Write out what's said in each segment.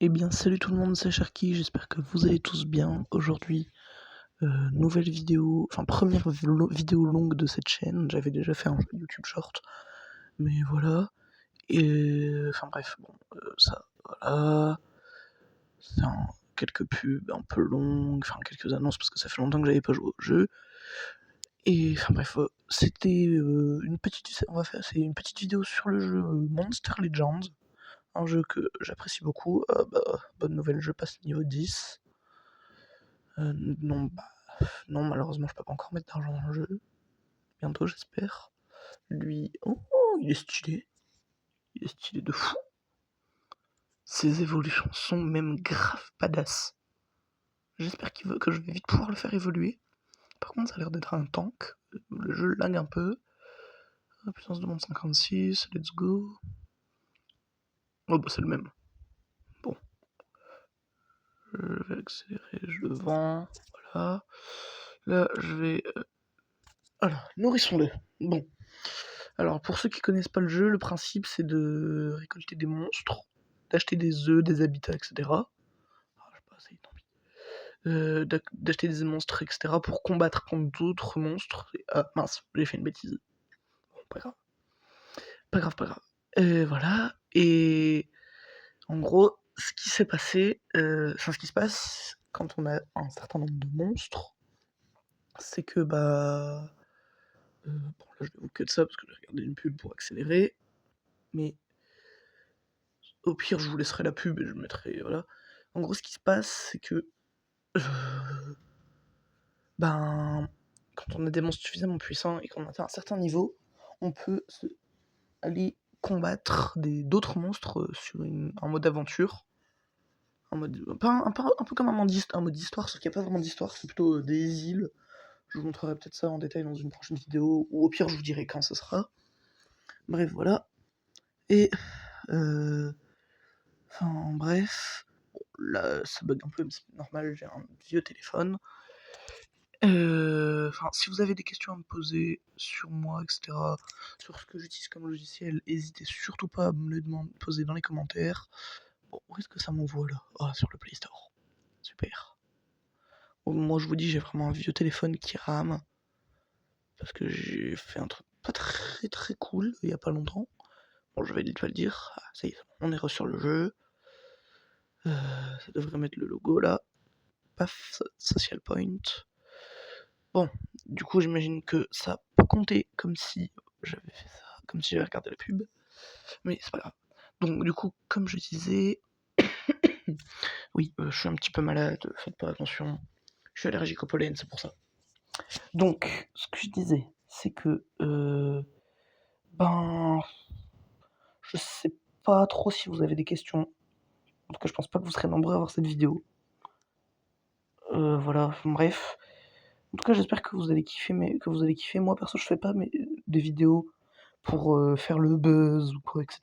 Eh bien salut tout le monde, c'est Sharky, j'espère que vous allez tous bien. Aujourd'hui, nouvelle vidéo, enfin première vidéo longue de cette chaîne. J'avais déjà fait un YouTube short, mais voilà. Et enfin bref, bon, ça, voilà. C'est quelques pubs un peu longues, enfin quelques annonces parce que ça fait longtemps que j'avais pas joué au jeu. Et enfin bref, c'était une petite, c'est une petite vidéo sur le jeu Monster Legends. Un jeu que j'apprécie beaucoup. Bonne nouvelle, je passe niveau 10. Non, non, malheureusement, je peux pas encore mettre d'argent dans le jeu. Bientôt, j'espère. Lui, oh, il est stylé. Il est stylé de fou. Ses évolutions sont même grave badass. J'espère que je vais vite pouvoir le faire évoluer. Par contre, ça a l'air d'être un tank. Le jeu lag un peu. La puissance de monde 56, let's go. Oh, bah, c'est le même. Bon. Je vais accélérer, je le vends. Voilà. Là, je vais. Voilà, nourrissons-le. Bon. Alors, pour ceux qui connaissent pas le jeu, le principe c'est de récolter des monstres, d'acheter des œufs, des habitats, etc. Ah, je sais pas, c'est tant pis. D'acheter des monstres, etc. pour combattre contre d'autres monstres. Ah mince, j'ai fait une bêtise. Bon, pas grave. Pas grave, pas grave. Voilà. Et en gros, ce qui s'est passé, ce qui se passe quand on a un certain nombre de monstres, c'est que bon là je vais vous cut ça parce que j'ai regardé une pub pour accélérer, mais au pire je vous laisserai la pub et je mettrai, voilà. En gros ce qui se passe c'est que quand on a des monstres suffisamment puissants et qu'on atteint un certain niveau, on peut aller combattre d'autres monstres sur un mode aventure. Un peu comme un mode d'histoire, sauf qu'il n'y a pas vraiment d'histoire, c'est plutôt des îles. Je vous montrerai peut-être ça en détail dans une prochaine vidéo, ou au pire je vous dirai quand ce sera. Bref, voilà. Et enfin bref, bon, là ça bug un peu, mais c'est normal, j'ai un vieux téléphone. Si vous avez des questions à me poser sur moi, etc., sur ce que j'utilise comme logiciel, n'hésitez surtout pas à me les poser dans les commentaires. Bon, où est-ce que ça m'envoie là? Ah, sur le Play Store. Super. Bon, moi je vous dis, j'ai vraiment un vieux téléphone qui rame. Parce que j'ai fait un truc pas très très cool il y a pas longtemps. Bon, je vais pas le dire. Ah, ça y est, on est sur le jeu. Ça devrait mettre le logo là. Paf, Social Point. Bon, du coup, j'imagine que ça peut compter comme si j'avais fait ça, comme si j'avais regardé la pub, mais c'est pas grave. Donc, du coup, comme je disais, oui, je suis un petit peu malade, faites pas attention, je suis allergique au pollen, c'est pour ça. Donc, ce que je disais, c'est que, je sais pas trop si vous avez des questions. En tout cas, je pense pas que vous serez nombreux à voir cette vidéo. Voilà, bref. En tout cas, j'espère que vous allez kiffer, Moi, perso, je fais pas des vidéos pour faire le buzz ou quoi, etc.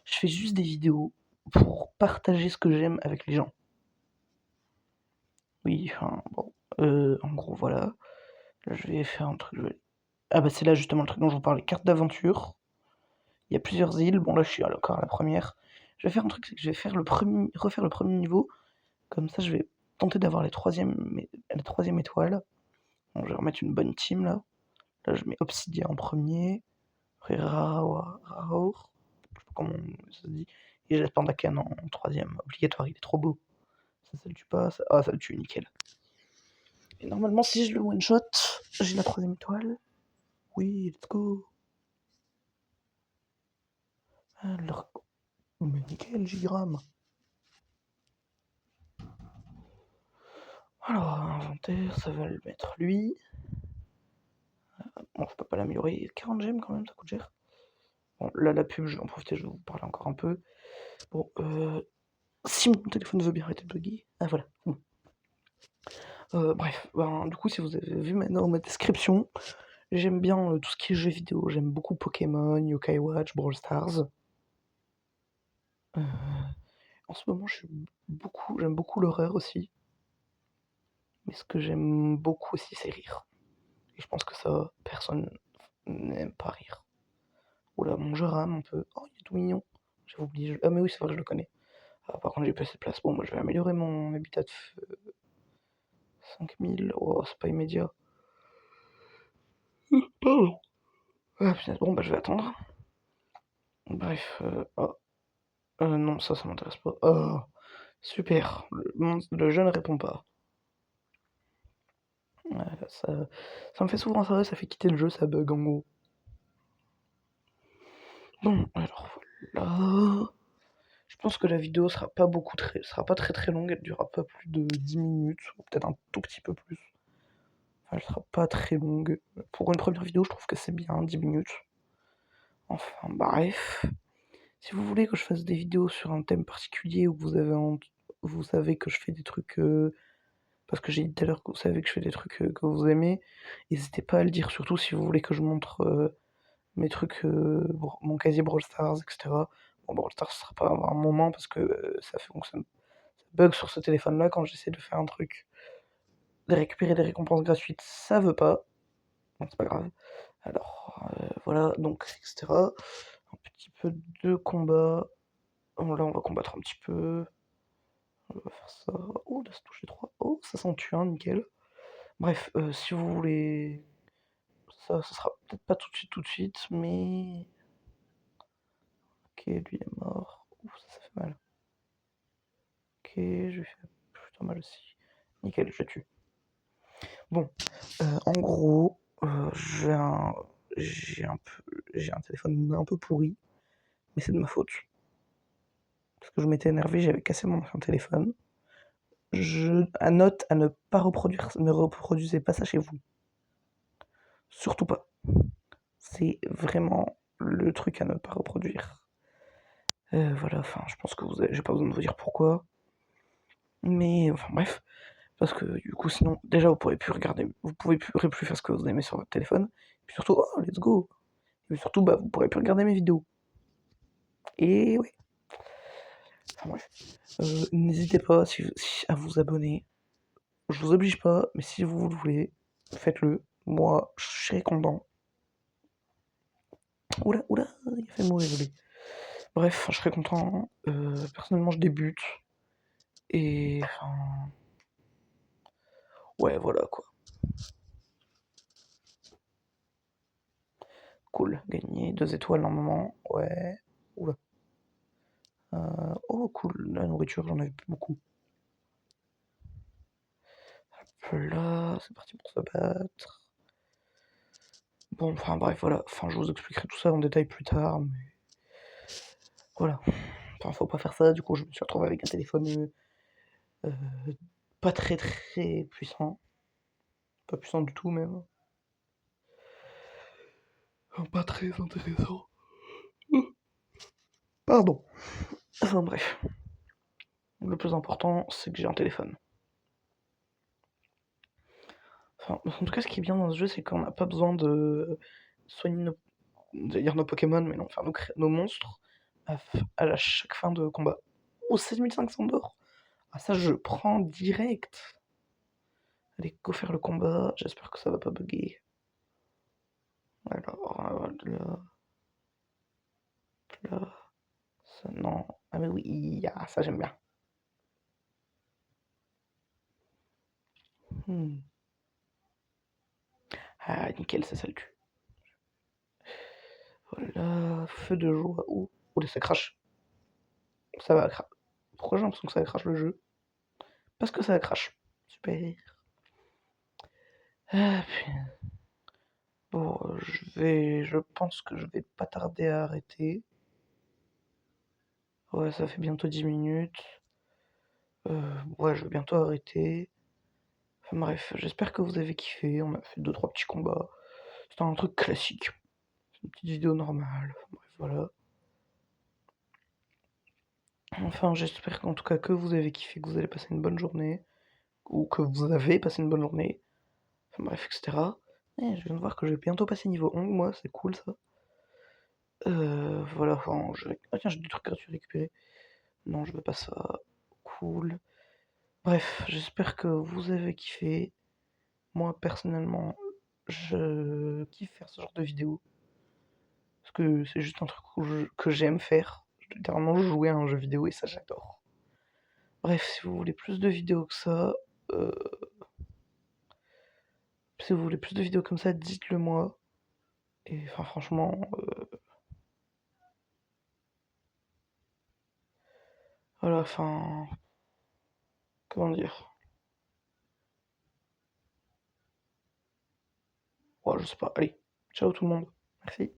Je fais juste des vidéos pour partager ce que j'aime avec les gens. Oui, enfin, bon. En gros, voilà. Là, je vais faire un truc. Ah, bah, c'est là justement le truc dont je vous parlais, carte d'aventure. Il y a plusieurs îles. Bon, là, je suis encore à la première. Je vais faire un truc, c'est que je vais refaire le premier niveau. Comme ça, je vais tenter d'avoir la troisième étoile. Bon, je vais remettre une bonne team là. Là, je mets Obsidia en premier. Après Raor, je sais pas comment ça se dit. Et j'ai Pandakan en troisième. Obligatoire, il est trop beau. Ça le tue pas. Ah, ça le tue, nickel. Et normalement, si je le one shot, j'ai la troisième étoile. Oui, let's go. Alors, mais nickel, Gigram. Alors, inventaire, ça va le mettre lui. Bon, je peux pas l'améliorer. 40 gemmes quand même, ça coûte cher. Bon, là, la pub, je vais en profiter, je vais vous parler encore un peu. Bon, si mon téléphone veut bien arrêter de bugger. Ah, voilà. Bon. Bref, du coup, si vous avez vu maintenant ma description, j'aime bien tout ce qui est jeux vidéo. J'aime beaucoup Pokémon, Yokai Watch, Brawl Stars. En ce moment, j'aime beaucoup l'horreur aussi. Mais ce que j'aime beaucoup aussi, c'est rire. Et je pense que ça, personne n'aime pas rire. Oula, mon jeu rame un peu. Oh, il est tout mignon. J'avais oublié. Ah, mais oui, c'est vrai que je le connais. Ah, par contre, j'ai pas assez de place. Bon, moi, je vais améliorer mon habitat de feu. 5000, oh, c'est pas immédiat. Pardon. Ah, putain, bon, bah, je vais attendre. Bref, oh, non, ça m'intéresse pas. Oh, super, le jeu ne répond pas. Ouais, ça me fait souvent ça fait quitter le jeu, ça bug en gros. Bon, alors voilà. Je pense que la vidéo sera pas très longue, elle durera pas plus de 10 minutes, ou peut-être un tout petit peu plus. Enfin, elle sera pas très longue. Pour une première vidéo, je trouve que c'est bien, 10 minutes. Enfin, bref. Si vous voulez que je fasse des vidéos sur un thème particulier ou que vous savez que je fais des trucs, parce que j'ai dit tout à l'heure que vous savez que je fais des trucs que vous aimez, n'hésitez pas à le dire, surtout si vous voulez que je montre mes trucs, mon casier Brawl Stars, etc. Bon, Brawl Stars, ce sera pas un moment parce que ça bug sur ce téléphone-là quand j'essaie de faire un truc, de récupérer des récompenses gratuites, ça veut pas, donc c'est pas grave. Alors, voilà, donc, etc. Un petit peu de combat. Bon, là, on va combattre un petit peu. On va faire ça. Oh, là, c'est touché 3. Oh, ça s'en tue un, nickel. Bref, si vous voulez. Ça sera peut-être pas tout de suite, mais. Ok, lui il est mort. Ouh, ça fait mal. Ok, je lui fais plutôt mal aussi. Nickel, je le tue. Bon, en gros, j'ai un téléphone un peu pourri, mais c'est de ma faute. Parce que je m'étais énervé, j'avais cassé mon ancien téléphone. Note à ne pas reproduire, ne reproduisez pas ça chez vous. Surtout pas. C'est vraiment le truc à ne pas reproduire. Voilà, enfin, je pense que j'ai pas besoin de vous dire pourquoi. Mais enfin bref, parce que du coup sinon déjà pourrez plus faire ce que vous aimez sur votre téléphone. Et puis surtout, oh let's go. Et puis surtout, bah vous pourrez plus regarder mes vidéos. Et ouais. Enfin bref. N'hésitez pas à vous abonner. Je vous oblige pas, mais si vous le voulez, faites-le. Moi, je serai content. Oula, oula, il a fait mourir lui. Bref, je serais content. Personnellement, je débute. Et enfin. Ouais, voilà quoi. Cool, gagné 2 étoiles normalement. Ouais. Oula. Oh, cool, la nourriture, j'en avais plus beaucoup. Hop là, c'est parti pour se battre. Bon, enfin bref, voilà. Enfin, je vous expliquerai tout ça en détail plus tard, mais. Voilà. Enfin, faut pas faire ça, du coup, je me suis retrouvé avec un téléphone euh, pas très puissant. Pas puissant du tout, même. Pas très intéressant. Pardon. Enfin bref. Le plus important, c'est que j'ai un téléphone. Enfin, en tout cas, ce qui est bien dans ce jeu, c'est qu'on n'a pas besoin de soigner nos Pokémon, mais non, faire nos monstres à chaque fin de combat. Oh, 7500 d'or. Ah, ça, je prends direct. Allez, go faire le combat. J'espère que ça va pas bugger. Alors, là, ça, non. Ah, mais oui, ah, ça, j'aime bien. Hmm. Ah, nickel, ça le tue. Voilà, feu de joie. Oh, là, ça crache. Ça va crash. Pourquoi j'ai l'impression que ça crache le jeu? Parce que ça crache. Super. Ah, bon, je pense que je vais pas tarder à arrêter. Ouais, ça fait bientôt 10 minutes. Ouais, je vais bientôt arrêter. Enfin bref, j'espère que vous avez kiffé. On a fait 2-3 petits combats. C'était un truc classique. C'est une petite vidéo normale. Enfin bref, voilà. Enfin, j'espère qu'en tout cas que vous avez kiffé, que vous allez passer une bonne journée. Ou que vous avez passé une bonne journée. Enfin bref, etc. Et je viens de voir que je vais bientôt passer niveau 11, moi, c'est cool ça. Voilà, enfin, ah tiens, j'ai des trucs gratuits à récupérer. Non, je veux pas ça. Cool. Bref, j'espère que vous avez kiffé. Moi, personnellement, je kiffe faire ce genre de vidéo. Parce que c'est juste un truc que j'aime faire. Littéralement jouer à un jeu vidéo et ça, j'adore. Bref, si vous voulez plus de vidéos que ça, heu, si vous voulez plus de vidéos comme ça, dites-le moi et enfin franchement, voilà, enfin, comment dire? Ouais, je sais pas, allez, ciao tout le monde, merci.